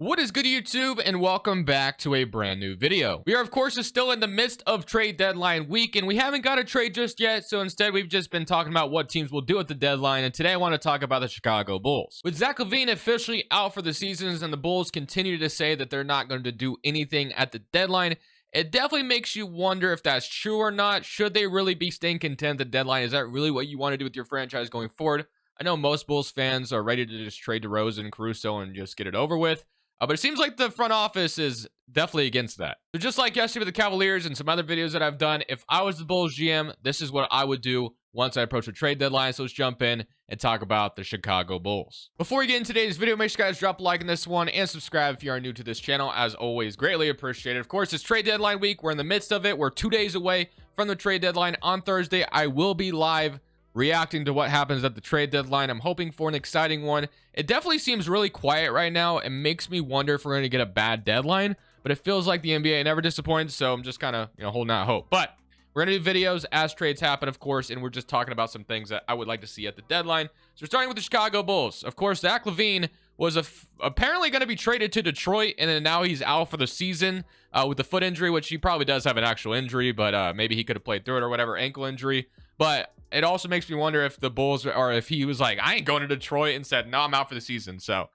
What is good, YouTube, and welcome back to a brand new video. We are, of course, still in the midst of trade deadline week, and we haven't got a trade just yet, so instead we've just been talking about what teams will do at the deadline, and today I want to talk about the Chicago Bulls. With Zach LaVine officially out for the seasons and the Bulls continue to say that they're not going to do anything at the deadline, it definitely makes you wonder if that's true or not. Should they really be staying content at the deadline? Is that really what you want to do with your franchise going forward? I know most Bulls fans are ready to just trade DeRozan, Caruso, and just get it over with. But it seems like the front office is definitely against that. So just like yesterday with the Cavaliers and some other videos that I've done, if I was the Bulls GM, this is what I would do once I approach a trade deadline. So let's jump in and talk about the Chicago Bulls. Before we get into today's video, make sure you guys drop a like on this one and subscribe if you are new to this channel. As always, greatly appreciated. Of course, it's trade deadline week. We're in the midst of it. We're 2 days away from the trade deadline. On Thursday, I will be live reacting to what happens at the trade deadline. I'm hoping for an exciting one. It definitely seems really quiet right now. It makes me wonder if we're going to get a bad deadline, but it feels like the NBA never disappoints, so I'm just kind of, holding out hope. But we're going to do videos as trades happen, of course, and we're just talking about some things that I would like to see at the deadline. So we're starting with the Chicago Bulls. Of course, Zach LaVine was apparently going to be traded to Detroit, and then now he's out for the season with the foot injury, which he probably does have an actual injury, but maybe he could have played through it or whatever, ankle injury. But it also makes me wonder if the Bulls, or if he was like, I ain't going to Detroit, and said, no, I'm out for the season. So,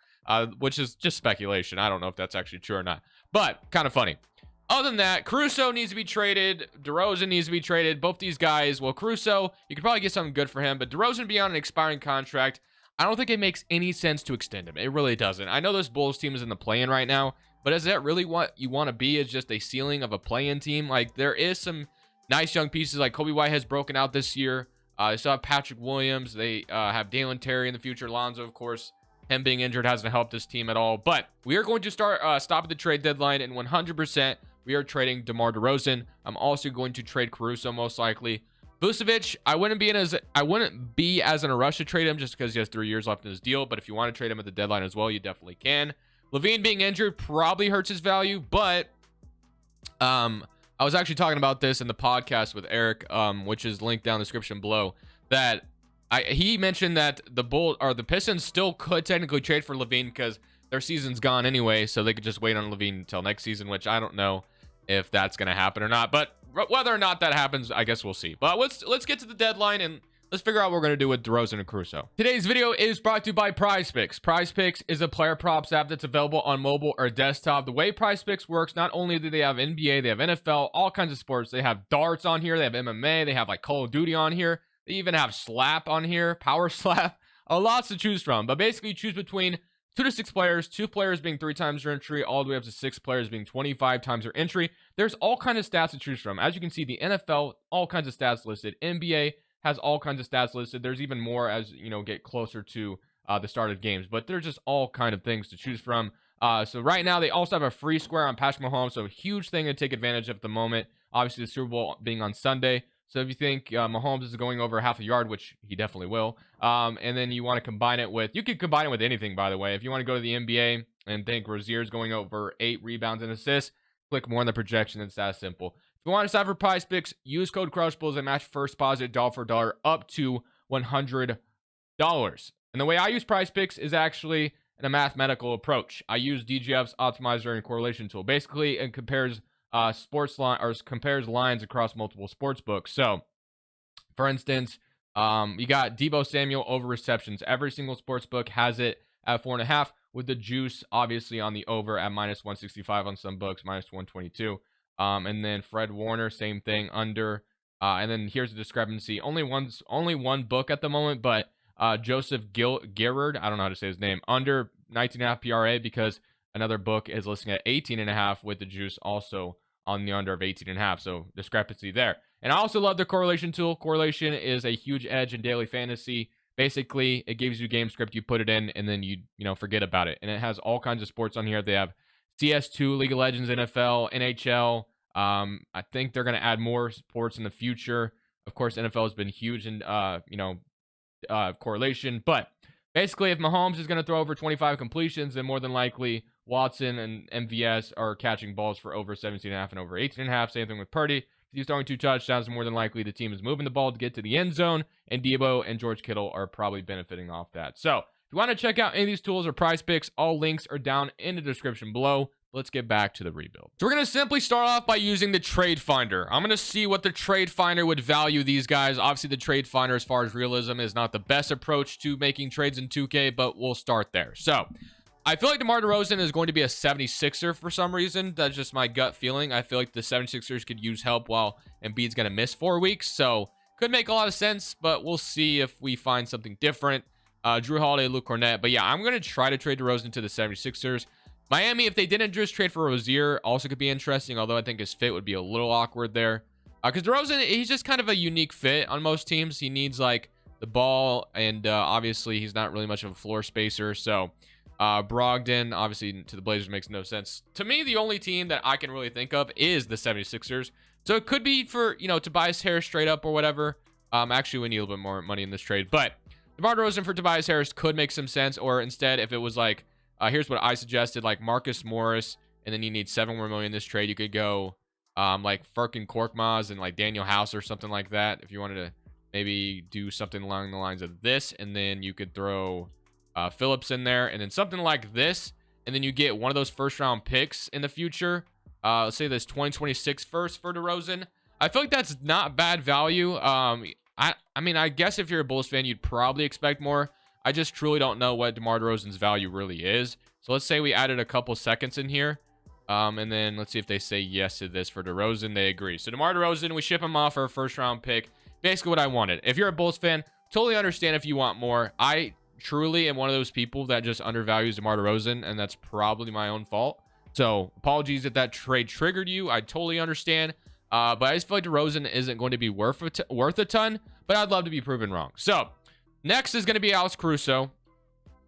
which is just speculation. I don't know if that's actually true or not, but kind of funny. Other than that, Caruso needs to be traded. DeRozan needs to be traded. Both these guys, well, Caruso, you could probably get something good for him, but DeRozan be on an expiring contract. I don't think it makes any sense to extend him. It really doesn't. I know this Bulls team is in the play-in right now, but is that really what you want to be? Is just a ceiling of a play-in team? Like, there is some nice young pieces, like Kobe White has broken out this year. They still have Patrick Williams. They have Dalen Terry in the future. Lonzo, of course, him being injured hasn't helped this team at all. But we are going to start stopping the trade deadline, and 100% we are trading DeMar DeRozan. I'm also going to trade Caruso most likely. Vucevic, I wouldn't be as in a rush to trade him just because he has 3 years left in his deal. But if you want to trade him at the deadline as well, you definitely can. LaVine being injured probably hurts his value, but I was actually talking about this in the podcast with Eric, which is linked down in the description below, that he mentioned that the Pistons still could technically trade for LaVine because their season's gone anyway, so they could just wait on LaVine until next season, which I don't know if that's going to happen or not. But whether or not that happens, I guess we'll see. But let's get to the deadline and let's figure out what we're going to do with DeRozan and Caruso. Today's video is brought to you by PrizePicks. PrizePicks is a player props app that's available on mobile or desktop. The way PrizePicks works, not only do they have NBA, they have NFL, all kinds of sports. They have darts on here. They have MMA. They have like Call of Duty on here. They even have Slap on here, Power Slap. Lots to choose from. But basically, you choose between 2 to 6 players, 2 players being 3 times your entry, all the way up to 6 players being 25 times your entry. There's all kinds of stats to choose from. As you can see, the NFL, all kinds of stats listed. NBA has all kinds of stats listed. There's even more as get closer to the start of games, but there's just all kind of things to choose from. So right now they also have a free square on Patrick Mahomes, so a huge thing to take advantage of at the moment. Obviously the Super Bowl being on Sunday, so if you think Mahomes is going over half a yard, which he definitely will, and then you want to combine it with, you could combine it with anything, by the way. If you want to go to the NBA and think Rozier's going over 8 rebounds and assists, click more on the projection. It's that simple. If you want to sign for PrizePicks, use code Crushables and match first deposit dollar for dollar up to $100. And the way I use PrizePicks is actually in a mathematical approach. I use DGF's optimizer and correlation tool. Basically, it compares compares lines across multiple sports books. So, for instance, you got Deebo Samuel over receptions. Every single sports book has it at 4.5, with the juice obviously on the over at -165 on some books, -122. And then Fred Warner, same thing, under. And then here's the discrepancy. Only one book at the moment, but Joseph Girard, I don't know how to say his name, under 19.5 PRA, because another book is listing at 18.5 with the juice also on the under of 18.5. So discrepancy there. And I also love the correlation tool. Correlation is a huge edge in daily fantasy. Basically, it gives you game script, you put it in, and then you forget about it. And it has all kinds of sports on here. They have CS2, League of Legends, NFL, NHL. I think they're going to add more sports in the future. Of course, NFL has been huge in correlation. But basically, if Mahomes is going to throw over 25 completions, then more than likely Watson and MVS are catching balls for over 17.5 and over 18.5. Same thing with Purdy. If he's throwing 2 touchdowns, more than likely the team is moving the ball to get to the end zone, and Deebo and George Kittle are probably benefiting off that. So If you want to check out any of these tools or prize picks, all links are down in the description below. Let's get back to the rebuild. So we're going to simply start off by using the trade finder. I'm going to see what the trade finder would value these guys. Obviously, the trade finder, as far as realism, is not the best approach to making trades in 2K, but we'll start there. So I feel like DeMar DeRozan is going to be a 76er for some reason. That's just my gut feeling. I feel like the 76ers could use help while Embiid's going to miss 4 weeks. So could make a lot of sense, but we'll see if we find something different. Drew Holiday, Luke Cornett. But yeah, I'm going to try to trade DeRozan to the 76ers. Miami, if they didn't just trade for Rozier, also could be interesting, although I think his fit would be a little awkward there. Because DeRozan, he's just kind of a unique fit on most teams. He needs, like, the ball, and obviously he's not really much of a floor spacer. So Brogdon, obviously, to the Blazers makes no sense. To me, the only team that I can really think of is the 76ers. So it could be for, you know, Tobias Harris straight up or whatever. Actually, we need a little bit more money in this trade. But DeMar DeRozan for Tobias Harris could make some sense. Or instead, if it was like, here's what I suggested, like Marcus Morris, and then you need $7 more million in this trade. You could go like Furkan Korkmaz and like Daniel House or something like that. If you wanted to maybe do something along the lines of this, and then you could throw Phillips in there, and then something like this, and then you get one of those first-round picks in the future. Let's say this 2026 first for DeRozan. I feel like that's not bad value. I mean, I guess if you're a Bulls fan, you'd probably expect more. I just truly don't know what DeMar DeRozan's value really is. So let's say we added a couple seconds in here. And then let's see if they say yes to this for DeRozan. They agree. So DeMar DeRozan, we ship him off for a first-round pick. Basically what I wanted. If you're a Bulls fan, totally understand if you want more. I truly am one of those people that just undervalues DeMar DeRozan, and that's probably my own fault. So apologies if that trade triggered you. I totally understand. But I just feel like DeRozan isn't going to be worth a ton, but I'd love to be proven wrong. So next is going to be Alex Caruso.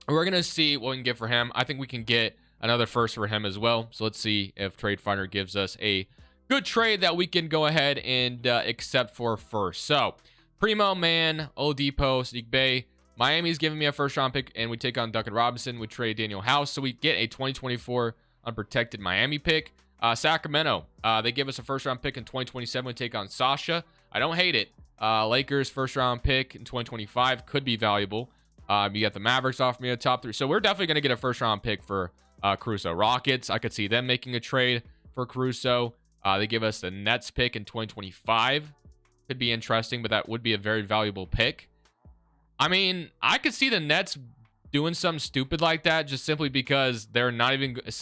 We're going to see what we can get for him. I think we can get another first for him as well. So let's see if Trade Finder gives us a good trade that we can go ahead and accept for first. So Primo, Man, Oladipo, Sadiq Bey. Miami's giving me a first-round pick, and we take on Duncan Robinson. We trade Daniel House, so we get a 2024 unprotected Miami pick. Sacramento, they give us a first-round pick in 2027. We take on Sasha. I don't hate it. Lakers first-round pick in 2025 could be valuable. You got the Mavericks offer me a top 3. So we're definitely going to get a first-round pick for Caruso. Rockets, I could see them making a trade for Caruso. They give us the Nets pick in 2025. Could be interesting, but that would be a very valuable pick. I mean, I could see the Nets doing something stupid like that just simply because they're not even that's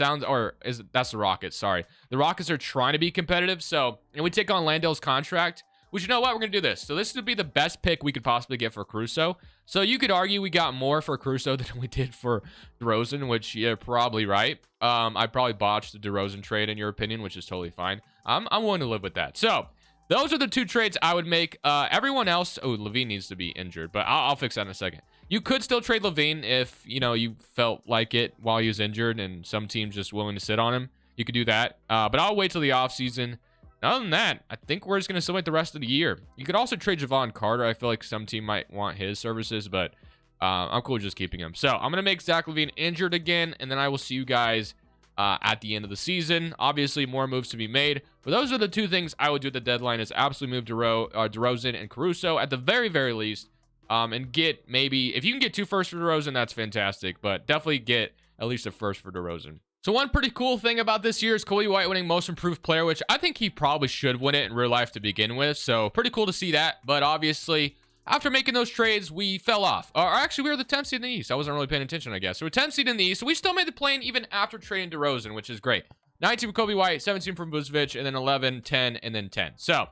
the Rockets. Sorry. The Rockets are trying to be competitive. So, and we take on Landale's contract, which, you know what? We're going to do this. So this would be the best pick we could possibly get for Caruso. So you could argue we got more for Caruso than we did for DeRozan, which you're probably right. I probably botched the DeRozan trade in your opinion, which is totally fine. I'm willing to live with that. So those are the two trades I would make. Everyone else, Levine needs to be injured, but I'll fix that in a second. You could still trade Levine if, you know, you felt like it while he was injured and some team's just willing to sit on him. You could do that, but I'll wait till the offseason. Other than that, I think we're just going to still wait the rest of the year. You could also trade Javon Carter. I feel like some team might want his services, but I'm cool with just keeping him. So I'm going to make Zach LaVine injured again, and then I will see you guys at the end of the season. Obviously, more moves to be made, but those are the two things I would do at the deadline: is absolutely move DeRozan and Caruso at the very, very least, and get maybe, if you can get 2 firsts for DeRozan, that's fantastic, but definitely get at least a first for DeRozan. So one pretty cool thing about this year is Coby White winning Most Improved Player, which I think he probably should win it in real life to begin with. So pretty cool to see that. But obviously, after making those trades, we fell off. Or actually, we were the 10th seed in the East. I wasn't really paying attention, I guess. So we're 10th seed in the East. So we still made the play-in even after trading DeRozan, which is great. 19 for Coby White, 17 from Vucevic, and then 11, 10, and then 10. So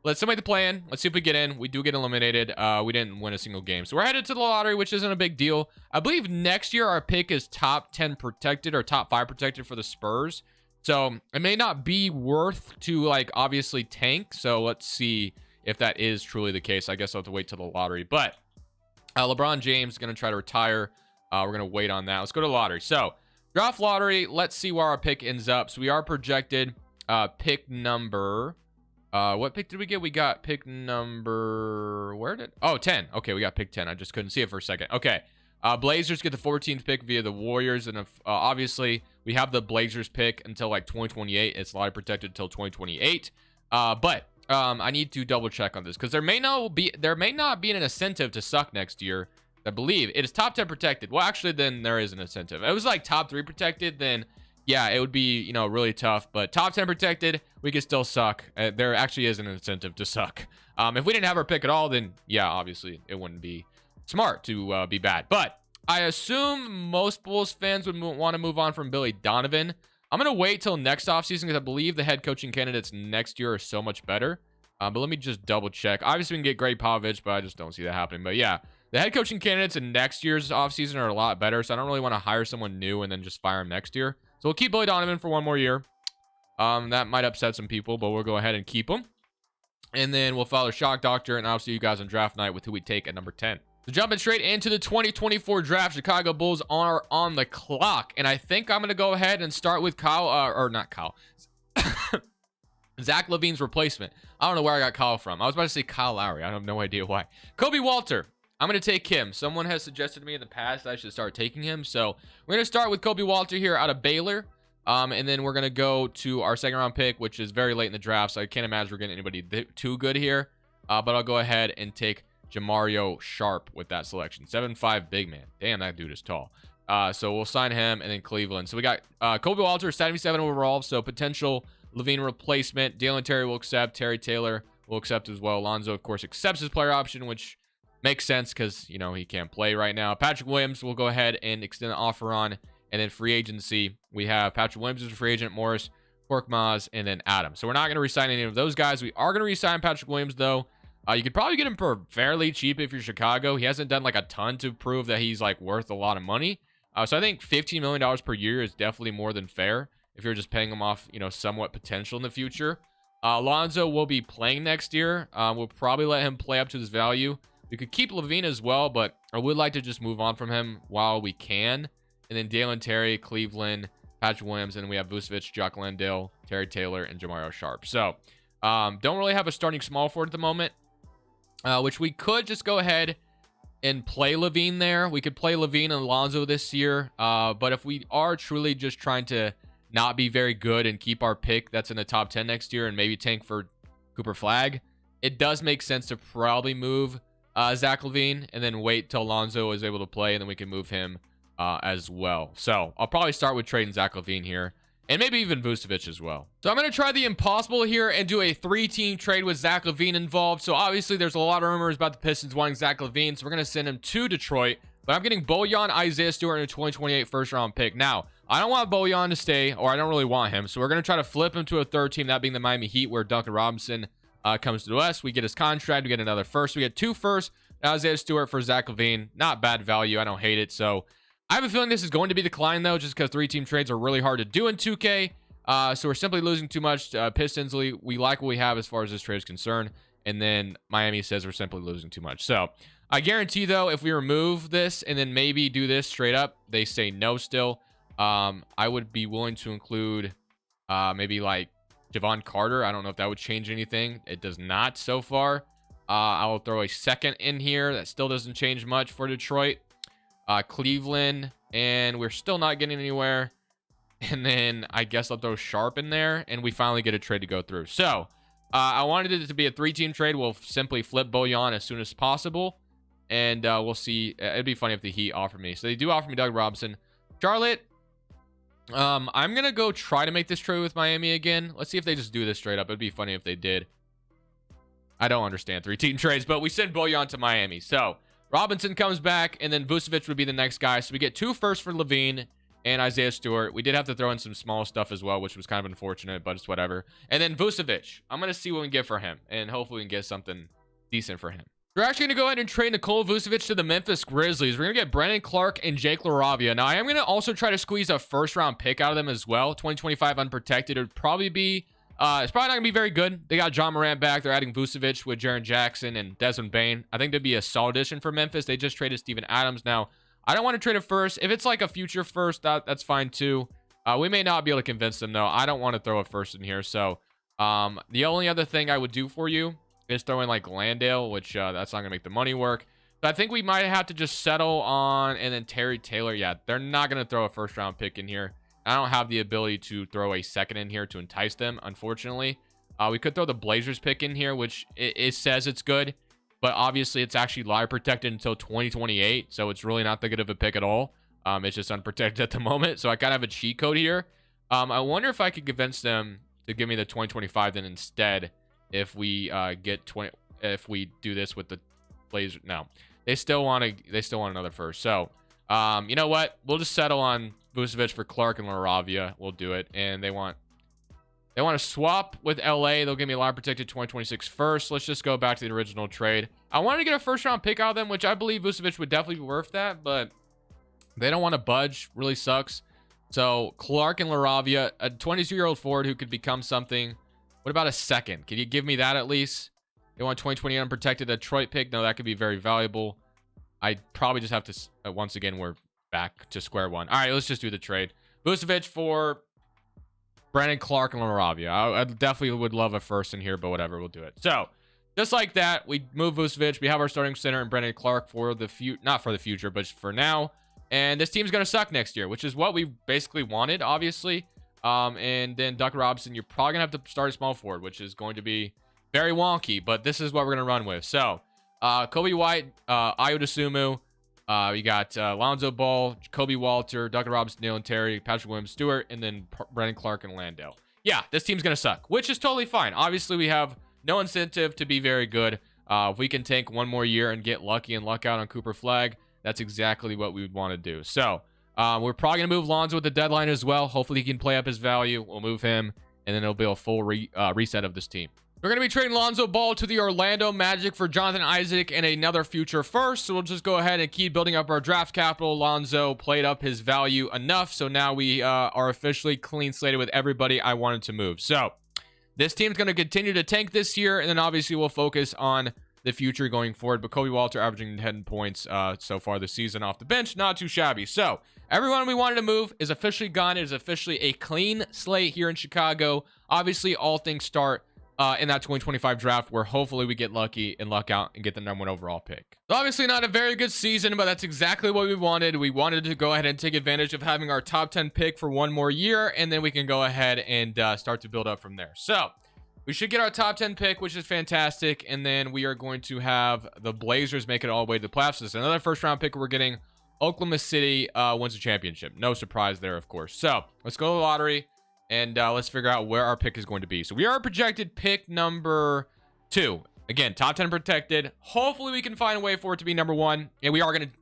let's still make the play-in. Let's see if we get in. We do get eliminated. We didn't win a single game. So we're headed to the lottery, which isn't a big deal. I believe next year our pick is top 10 protected or top 5 protected for the Spurs. So it may not be worth to, like, obviously tank. So let's see if that is truly the case. I guess I'll have to wait till the lottery. But LeBron James is going to try to retire. We're going to wait on that. Let's go to the lottery. So draft lottery. Let's see where our pick ends up. So we are projected pick number... what pick did we get? We got pick number... 10. Okay, we got pick 10. I just couldn't see it for a second. Okay. Blazers get the 14th pick via the Warriors. And obviously, we have the Blazers pick until like 2028. It's lottery protected until 2028. But I need to double check on this because there may not be an incentive to suck next year. I believe it is top 10 protected. Well, actually, then there is an incentive. If it was like top 3 protected, then yeah, it would be, you know, really tough. But top 10 protected, we could still suck. There actually is an incentive to suck. If we didn't have our pick at all, then yeah, obviously it wouldn't be smart to be bad. But I assume most Bulls fans would want to move on from Billy Donovan. I'm going to wait till next offseason because I believe the head coaching candidates next year are so much better. But let me just double check. Obviously, we can get Greg Popovich, but I just don't see that happening. But yeah, the head coaching candidates in next year's offseason are a lot better. So I don't really want to hire someone new and then just fire him next year. So we'll keep Billy Donovan for one more year. That might upset some people, but we'll go ahead and keep him. And then we'll follow Shock Doctor, and I'll see you guys on draft night with who we take at number 10. So jumping straight into the 2024 draft, Chicago Bulls are on the clock. And I think I'm going to go ahead and start with Zach LaVine's replacement. I don't know where I got Kyle from. I was about to say Kyle Lowry. I have no idea why. Kobe Walter. I'm going to take him. Someone has suggested to me in the past that I should start taking him. So we're going to start with Kobe Walter here out of Baylor. And then we're going to go to our second round pick, which is very late in the draft. So I can't imagine we're getting anybody too good here. But I'll go ahead and take Jamario Sharp with that selection. 7'5" big man. Damn, that dude is tall. So we'll sign him, and then Cleveland. So we got Kobe Walter, 77 overall. So potential LaVine replacement. Dalen Terry will accept. Terry Taylor will accept as well. Lonzo, of course, accepts his player option, which makes sense because, you know, he can't play right now. Patrick Williams will go ahead and extend the offer on. And then free agency, we have Patrick Williams as a free agent, Morris, Korkmaz, and then Adam. So we're not going to re-sign any of those guys. We are going to re-sign Patrick Williams, though. You could probably get him for fairly cheap if you're Chicago. He hasn't done like a ton to prove that he's like worth a lot of money. So I think $15 million per year is definitely more than fair if you're just paying him off, you know, somewhat potential in the future. Lonzo will be playing next year. We'll probably let him play up to his value. We could keep LaVine as well, but I would like to just move on from him while we can. And then Dalen Terry, Cleveland, Patrick Williams, and we have Vucevic, Jock Landale, Terry Taylor, and Jamario Sharp. So don't really have a starting small forward at the moment, which we could just go ahead and play LaVine there. We could play LaVine and Alonzo this year. But if we are truly just trying to not be very good and keep our pick that's in the top 10 next year and maybe tank for Cooper Flag, it does make sense to probably move Zach LaVine and then wait till Alonzo is able to play, and then we can move him as well. So I'll probably start with trading Zach LaVine here, and maybe even Vucevic as well. So I'm going to try the impossible here and do a 3-team trade with Zach LaVine involved. So obviously there's a lot of rumors about the Pistons wanting Zach LaVine, so we're going to send him to Detroit. But I'm getting Bojan, Isaiah Stewart, and a 2028 first-round pick. Now, I don't want Bojan to stay, or I don't really want him. So we're going to try to flip him to a third team, that being the Miami Heat, where Duncan Robinson comes to us. We get his contract. We get another first. We get 2 firsts. Isaiah Stewart for Zach LaVine. Not bad value. I don't hate it. So I have a feeling this is going to be declined, though, just because 3-team trades are really hard to do in 2K. So we're simply losing too much. Pistons, we like what we have as far as this trade is concerned. And then Miami says we're simply losing too much. So I guarantee, though, if we remove this and then maybe do this straight up, they say no still. I would be willing to include maybe like Javon Carter. I don't know if that would change anything. It does not so far. I will throw a second in here. That still doesn't change much for Detroit. Cleveland, and we're still not getting anywhere. And then I guess I'll throw Sharp in there, and we finally get a trade to go through. So I wanted it to be a 3-team trade. We'll simply flip Bojan as soon as possible, and we'll see. It'd be funny if the Heat offer me. So they do offer me Doug Robinson. Charlotte, I'm going to go try to make this trade with Miami again. Let's see if they just do this straight up. It'd be funny if they did. I don't understand 3-team trades, but we send Bojan to Miami. So Robinson comes back, and then Vucevic would be the next guy. So we get 2 firsts for LaVine and Isaiah Stewart. We did have to throw in some small stuff as well, which was kind of unfortunate, but it's whatever. And then Vucevic, I'm going to see what we can get for him, and hopefully we can get something decent for him. We're actually going to go ahead and trade Nikola Vucevic to the Memphis Grizzlies. We're going to get Brandon Clark and Jake LaRavia. Now, I am going to also try to squeeze a first-round pick out of them as well. 2025 unprotected. It would probably be... it's probably not going to be very good. They got John Morant back. They're adding Vucevic with Jaren Jackson and Desmond Bane. I think that'd be a solid addition for Memphis. They just traded Steven Adams. Now, I don't want to trade a first. If it's like a future first, that's fine too. We may not be able to convince them, though. I don't want to throw a first in here. So the only other thing I would do for you is throw in like Landale, which that's not going to make the money work. But I think we might have to just settle on, and then Terry Taylor. Yeah, they're not going to throw a first-round pick in here. I don't have the ability to throw a second in here to entice them, unfortunately. We could throw the Blazers pick in here, which it says it's good. but obviously it's actually live protected until 2028, so it's really not that good of a pick at all. It's just unprotected at the moment, so I kind of have a cheat code here. I wonder if I could convince them to give me the 2025 then instead, if we if we do this with the Blazer. No, they still want another first. So, you know what? We'll just settle on Vucevic for Clark and Laravia. We'll do it, and they want to swap with LA. They'll give me a live protected 2026 first. Let's just go back to the original trade. I wanted to get a first round pick out of them, which I believe Vucevic would definitely be worth that, but they don't want to budge. Really sucks. So Clark and Laravia, a 22-year-old forward who could become something. What about a second? Can you give me that at least? They want 2020 unprotected Detroit pick. No, that could be very valuable. I'd probably just have to, once again, we're back to square one. All right, let's just do the trade. Vucevic for Brandon Clark and Laravia. I definitely would love a first in here, but whatever, we'll do it. So, just like that, we move Vucevic. We have our starting center and Brandon Clark for the not for the future, but for now. And this team's going to suck next year, which is what we basically wanted, obviously. And then Duck Robinson, you're probably going to have to start a small forward, which is going to be very wonky, but this is what we're going to run with. So, Kobe White, Ayo Dosunmu, we got Lonzo Ball, Kobe Walter, Duncan Robinson, Dylan Terry, Patrick Williams Stewart, and then Brandon Clark and Landale. Yeah, this team's going to suck, which is totally fine. Obviously, we have no incentive to be very good. If we can take one more year and get lucky and luck out on Cooper Flag, that's exactly what we would want to do. So, we're probably going to move Lonzo at the deadline as well. Hopefully, he can play up his value. We'll move him, and then it'll be a full reset of this team. We're going to be trading Lonzo Ball to the Orlando Magic for Jonathan Isaac and another future first. So we'll just go ahead and keep building up our draft capital. Lonzo played up his value enough. So now we are officially clean slated with everybody I wanted to move. So this team's going to continue to tank this year. And then obviously we'll focus on the future going forward. But Kobe Walter averaging 10 points so far this season off the bench. Not too shabby. So everyone we wanted to move is officially gone. It is officially a clean slate here in Chicago. Obviously all things start in that 2025 draft, where hopefully we get lucky and luck out and get the #1 overall pick. Obviously not a very good season, but that's exactly what we wanted. We wanted to go ahead and take advantage of having our top 10 pick for one more year, and then we can go ahead and start to build up from there. So we should get our top 10 pick, which is fantastic, and then we are going to have the Blazers make it all the way to the playoffs. So this is another first round pick. We're getting Oklahoma City wins the championship. No surprise there, of course. So let's go to the lottery. And let's figure out where our pick is going to be. So we are projected pick number 2. Again, top 10 protected. Hopefully we can find a way for it to be #1. And we are going to...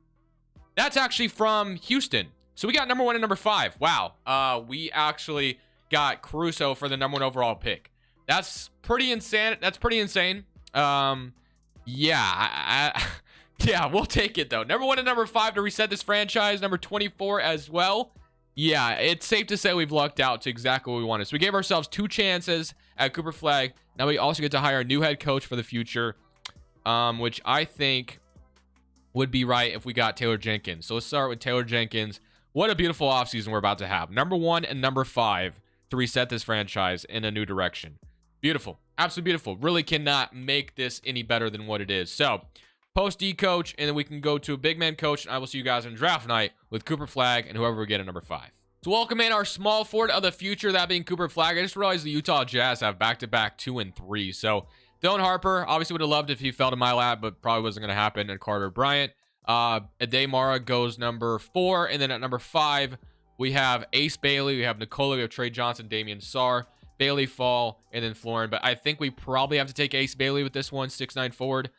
That's actually from Houston. So we got #1 and #5. Wow. We actually got Caruso for the #1 overall pick. That's pretty insane. That's pretty insane. Yeah. Yeah, we'll take it, though. #1 and #5 to reset this franchise. Number 24 as well. Yeah, it's safe to say we've lucked out to exactly what we wanted. So we gave ourselves 2 chances at Cooper Flag. Now we also get to hire a new head coach for the future, which I think would be right if we got Taylor Jenkins. So let's start with Taylor Jenkins. What a beautiful offseason we're about to have. #1 and #5 to reset this franchise in a new direction. Beautiful. Absolutely beautiful. Really cannot make this any better than what it is. So post D coach, and then we can go to a big man coach, and I will see you guys on draft night with Cooper Flag and whoever we get at #5. So welcome in our small forward of the future, that being Cooper Flag. I just realized the Utah Jazz have back-to-back 2 and 3. So Dylan Harper, obviously would have loved if he fell to my lap, but probably wasn't going to happen. And Carter Bryant. Ade Mara goes #4, and then at #5, we have Ace Bailey, we have Nikola, we have Trey Johnson, Damian Sarr, Bailey Fall, and then Florin. But I think we probably have to take Ace Bailey with this one, 6'9" forward.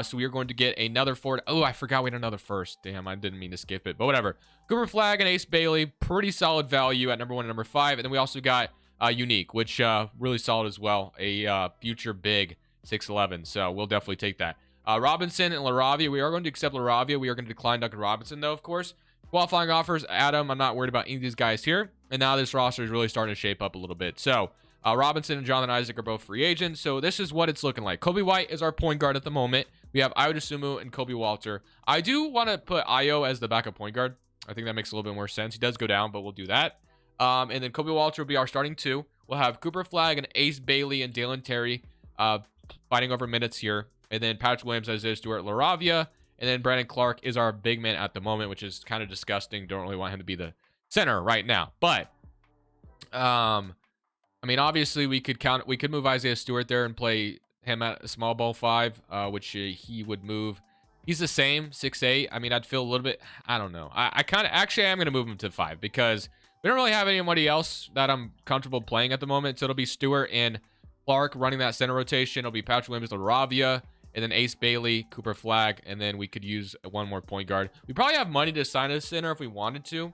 So we are going to get another forward. Oh, I forgot we had another first. Damn, I didn't mean to skip it, but whatever. Cooper Flag and Ace Bailey, pretty solid value at #1 and #5. And then we also got Unique, which really solid as well. A future big 6'11". So we'll definitely take that. Robinson and Laravia, we are going to accept Laravia. We are going to decline Duncan Robinson, though, of course. Qualifying offers, Adam, I'm not worried about any of these guys here. And now this roster is really starting to shape up a little bit. So Robinson and Jonathan Isaac are both free agents. So this is what it's looking like. Kobe White is our point guard at the moment. We have Ayo Dosunmu and Kobe Walter. I do want to put Ayo as the backup point guard. I think that makes a little bit more sense. He does go down, but we'll do that. And then Kobe Walter will be our starting 2. We'll have Cooper Flag and Ace Bailey and Dalen Terry fighting over minutes here. And then Patrick Williams, Isaiah Stewart, Laravia. And then Brandon Clark is our big man at the moment, which is kind of disgusting. Don't really want him to be the center right now. But, I mean, obviously we could move Isaiah Stewart there and play him at a small ball 5, which he would move. He's the same, 6'8". I mean, I'd feel a little bit, I don't know. I kind of, actually, I'm going to move him to 5 because we don't really have anybody else that I'm comfortable playing at the moment. So it'll be Stewart and Clark running that center rotation. It'll be Patrick Williams, LaRavia, and then Ace Bailey, Cooper Flagg, and then we could use one more point guard. We probably have money to sign a center if we wanted to.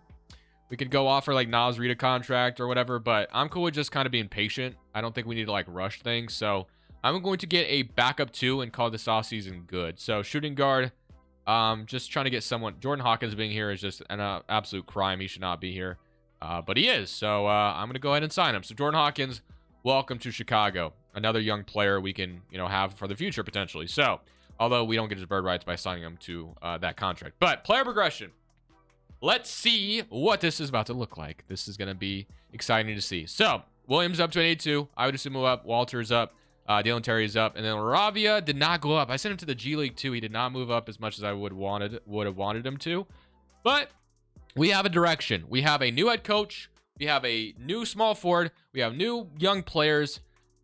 We could go offer like Nas Reed a contract or whatever, but I'm cool with just kind of being patient. I don't think we need to like rush things. So I'm going to get a backup 2 and call this off season good. So shooting guard, just trying to get someone. Jordan Hawkins being here is just an absolute crime. He should not be here, but he is. So I'm going to go ahead and sign him. So Jordan Hawkins, welcome to Chicago. Another young player we can, have for the future potentially. So although we don't get his bird rights by signing him to that contract, but player progression. Let's see what this is about to look like. This is going to be exciting to see. So Williams up to an 82. I would assume move up. Walter's up. Dalen Terry is up, and then LaRavia did not go up. I sent him to the G League too. He did not move up as much as I would have wanted him to. But we have a direction. We have a new head coach. We have a new small forward. We have new young players.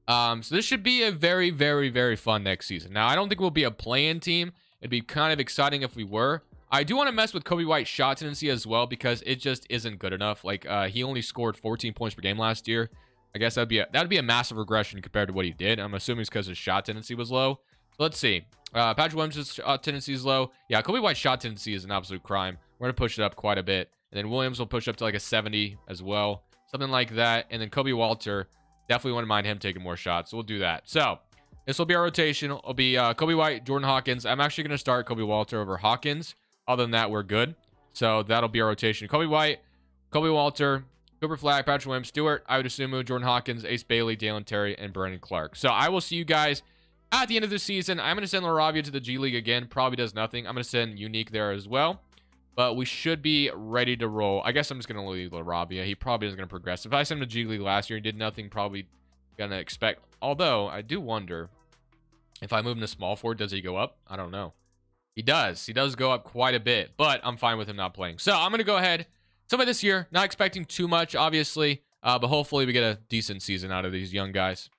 So this should be a very, very, very fun next season. Now, I don't think we'll be a play-in team. It'd be kind of exciting if we were. I do want to mess with Kobe White's shot tendency as well because it just isn't good enough. Like he only scored 14 points per game last year. I guess that'd be a massive regression compared to what he did. I'm assuming it's because his shot tendency was low. So let's see. Patrick Williams' shot tendency is low. Yeah, Kobe White's shot tendency is an absolute crime. We're going to push it up quite a bit. And then Williams will push up to like a 70 as well. Something like that. And then Kobe Walter, definitely wouldn't mind him taking more shots. So we'll do that. So this will be our rotation. It'll be Kobe White, Jordan Hawkins. I'm actually going to start Kobe Walter over Hawkins. Other than that, we're good. So that'll be our rotation. Kobe White, Kobe Walter, Cooper Flagg, Patrick Williams, Stewart, I would assume Jordan Hawkins, Ace Bailey, Dalen Terry, and Brandon Clark. So I will see you guys at the end of the season. I'm going to send LaRavia to the G League again. Probably does nothing. I'm going to send Unique there as well. But we should be ready to roll. I guess I'm just going to leave LaRavia. He probably isn't going to progress. If I sent him to G League last year, he did nothing. Probably going to expect. Although, I do wonder if I move him to small forward, does he go up? I don't know. He does. He does go up quite a bit. But I'm fine with him not playing. So I'm going to go ahead. Somebody this year, not expecting too much, obviously. But hopefully we get a decent season out of these young guys.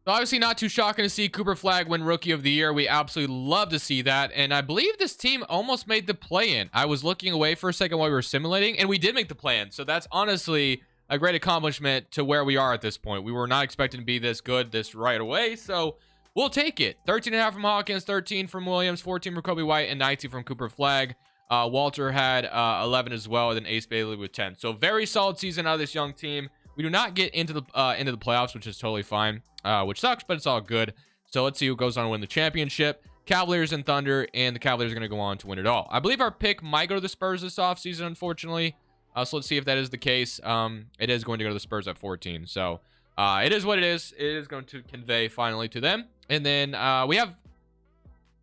So obviously not too shocking to see Cooper Flagg win Rookie of the Year. We absolutely love to see that. And I believe this team almost made the play-in. I was looking away for a second while we were simulating, and we did make the play-in. So that's honestly a great accomplishment to where we are at this point. We were not expecting to be this good this right away, so we'll take it. 13.5 from Hawkins, 13 from Williams, 14 from Kobe White, and 19 from Cooper Flagg. Walter had 11 as well, and then Ace Bailey with 10. So very solid season out of this young team. We do not get into the playoffs, which is totally fine, which sucks, but it's all good. So let's see who goes on to win the championship. Cavaliers and Thunder, and the Cavaliers are going to go on to win it all. I believe our pick might go to the Spurs this offseason, unfortunately. So let's see if that is the case. It is going to go to the Spurs at 14. So it is what it is. It is going to convey finally to them. And then we have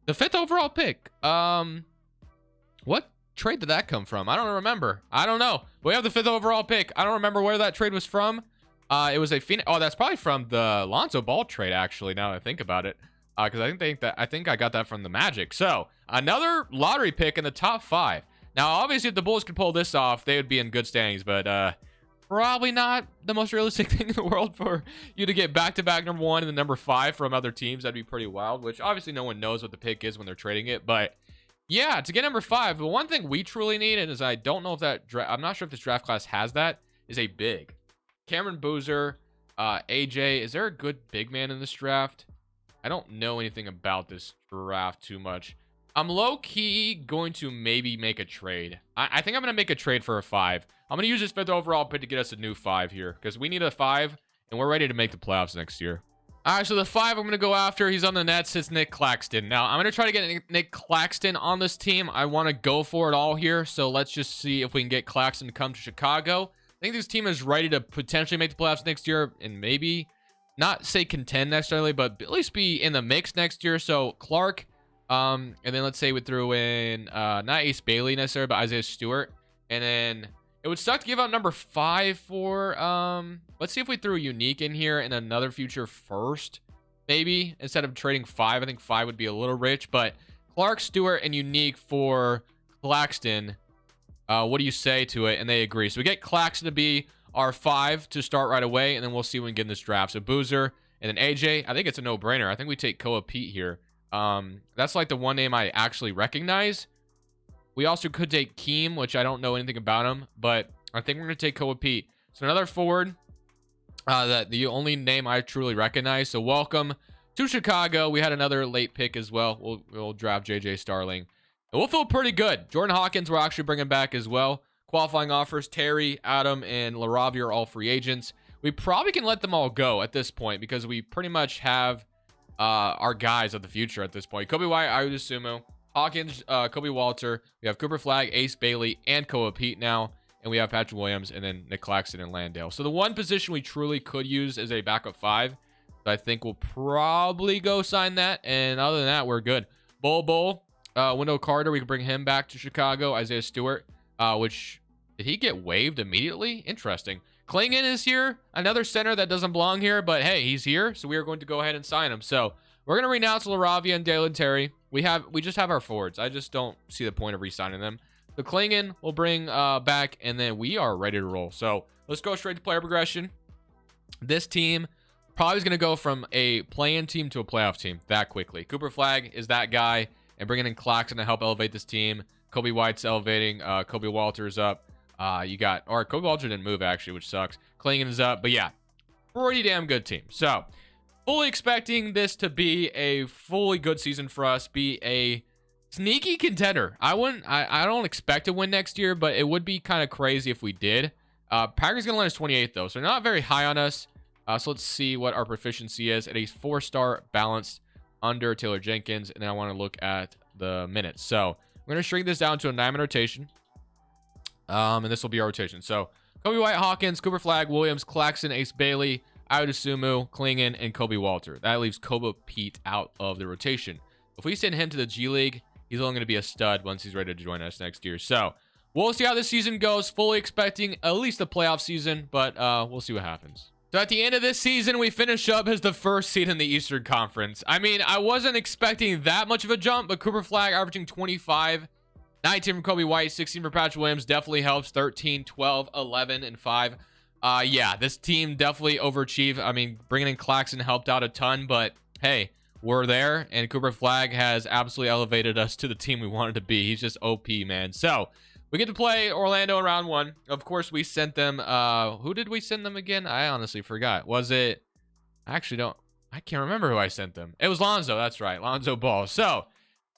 the 5th overall pick. What trade did that come from? I don't remember. I don't know. We have the 5th overall pick. I don't remember where that trade was from. It was a Phoenix. Oh, that's probably from the Lonzo Ball trade, actually, now that I think about it. Because I think I got that from the Magic. So another lottery pick in the top 5. Now, obviously, if the Bulls could pull this off, they would be in good standings. But probably not the most realistic thing in the world for you to get back-to-back number 1 and the number 5 from other teams. That'd be pretty wild, which obviously no one knows what the pick is when they're trading it. But yeah, to get number 5, the one thing we truly need, and is I don't know if that I'm not sure if this draft class has that, is a big. Cameron Boozer, AJ. Is there a good big man in this draft? I don't know anything about this draft too much. I'm low-key going to maybe make a trade. I think I'm going to make a trade for a 5. I'm going to use this 5th overall pick to get us a new 5 here, because we need a 5, and we're ready to make the playoffs next year. All right, so the 5 I'm going to go after, he's on the Nets, it's Nick Claxton. Now, I'm going to try to get Nick Claxton on this team. I want to go for it all here, so let's just see if we can get Claxton to come to Chicago. I think this team is ready to potentially make the playoffs next year, and maybe not say contend necessarily, but at least be in the mix next year. So Clark, and then let's say we threw in not Ace Bailey necessarily, but Isaiah Stewart. And then it would suck to give out number 5 for let's see if we threw Unique in here and another future first, maybe, instead of trading 5. I think 5 would be a little rich, but Clark, Stewart, and Unique for Claxton. What do you say to it? And they agree. So we get Claxton to be our 5 to start right away, and then we'll see when we get in this draft. So Boozer And then AJ, I think it's a no-brainer. I think we take Koa Pete here. That's like the one name I actually recognize. We also could take Keem, which I don't know anything about him, but I think we're going to take Koa Pete. So another forward, that the only name I truly recognize. So welcome to Chicago. We had another late pick as well. We'll draft JJ Starling. And we'll feel pretty good. Jordan Hawkins we're actually bringing back as well. Qualifying offers, Terry, Adam, and LaRavia are all free agents. We probably can let them all go at this point because we pretty much have our guys of the future at this point. Kobe White, Ayusumu, Hawkins, Kobe Walter. We have Cooper Flag, Ace Bailey, and Koa Pete now. And we have Patrick Williams and then Nick Claxton and Landale. So the one position we truly could use is a backup 5. So I think we'll probably go sign that. And other than that, we're good. Bull, Wendell Carter, we can bring him back to Chicago. Isaiah Stewart, which, did he get waived immediately? Interesting. Klingon is here, another center that doesn't belong here, but hey, he's here, so we are going to go ahead and sign him. So we're going to renounce LaRavia and Dalen Terry. We just have our forwards. I just don't see the point of re-signing them. The Klingon we'll bring back, and then we are ready to roll. So let's go straight to player progression. This team probably is going to go from a play-in team to a playoff team that quickly. Cooper Flag is that guy, and bringing in Claxton to help elevate this team. Kobe White's elevating. Kobe Walter's up. Kobe Walter didn't move actually, which sucks. Klingon is up, but yeah, pretty damn good team. So fully expecting this to be a fully good season for us, be a sneaky contender. I don't expect to win next year, but it would be kind of crazy if we did. Packers gonna land us 28th though, so not very high on us. So let's see what our proficiency is at a 4-star balanced under Taylor Jenkins, and then I want to look at the minutes. So we're gonna shrink this down to a 9-man rotation. And this will be our rotation. So Kobe White, Hawkins, Cooper Flag, Williams, Claxton, Ace Bailey, Ayusumu, Klingon, and Kobe Walter. That leaves Kobe Pete out of the rotation. If we send him to the G League, he's only going to be a stud once he's ready to join us next year. So we'll see how this season goes. Fully expecting at least a playoff season, but we'll see what happens. So at the end of this season, we finish up as the first seed in the Eastern Conference. I mean, I wasn't expecting that much of a jump, but Cooper Flag averaging 25. 19 from Kobe White, 16 for Patrick Williams definitely helps. 13, 12, 11, and 5. Yeah, this team definitely overachieved. I mean, bringing in Claxton helped out a ton, but hey, we're there, and Cooper Flag has absolutely elevated us to the team we wanted to be. He's just OP, man. So we get to play Orlando in round 1. Of course, we sent them. Who did we send them again? I honestly forgot. Was it? I can't remember who I sent them. It was Lonzo. That's right, Lonzo Ball. So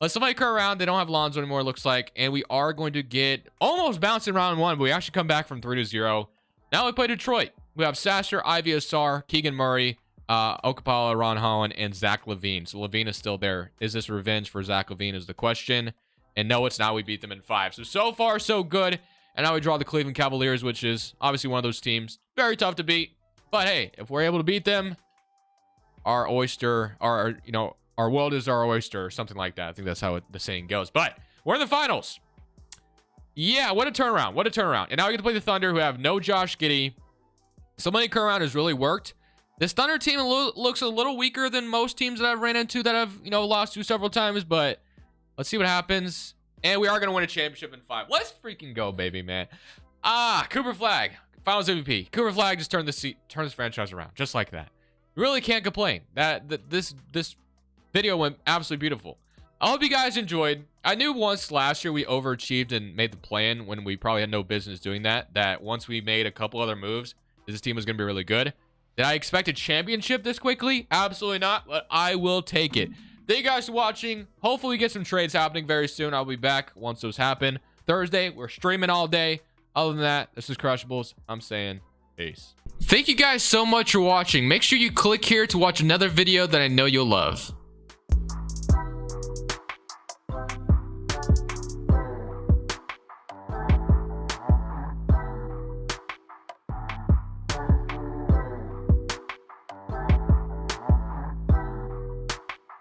let somebody come around. They don't have Lonzo anymore, it looks like. And we are going to get almost bounced in round 1, but we actually come back from 3-0. Now we play Detroit. We have Sasser, Ivy Asar, Keegan Murray, Okapala, Ron Holland, and Zach LaVine. So LaVine is still there. Is this revenge for Zach LaVine is the question. And no, it's not. We beat them in 5. So far, so good. And now we draw the Cleveland Cavaliers, which is obviously one of those teams. Very tough to beat. But hey, if we're able to beat them, our world is our oyster, or something like that. I think that's how the saying goes. But we're in the finals. Yeah, what a turnaround. What a turnaround. And now we get to play the Thunder, who have no Josh Giddey. So many turnaround has really worked. This Thunder team looks a little weaker than most teams that I've ran into that I've, lost to several times. But let's see what happens. And we are going to win a championship in 5. Let's freaking go, baby, man. Cooper Flag, Finals MVP. Cooper Flag just turned this franchise around, just like that. Really can't complain. This video went absolutely beautiful. I hope you guys enjoyed. I knew once last year we overachieved and made the play-in when we probably had no business doing that once we made a couple other moves, this team was going to be really good. Did I expect a championship this quickly? Absolutely not, but I will take it. Thank you guys for watching. Hopefully we get some trades happening very soon. I'll be back once those happen. Thursday, we're streaming all day. Other than that, this is Crushables. I'm saying peace. Thank you guys so much for watching. Make sure you click here to watch another video that I know you'll love.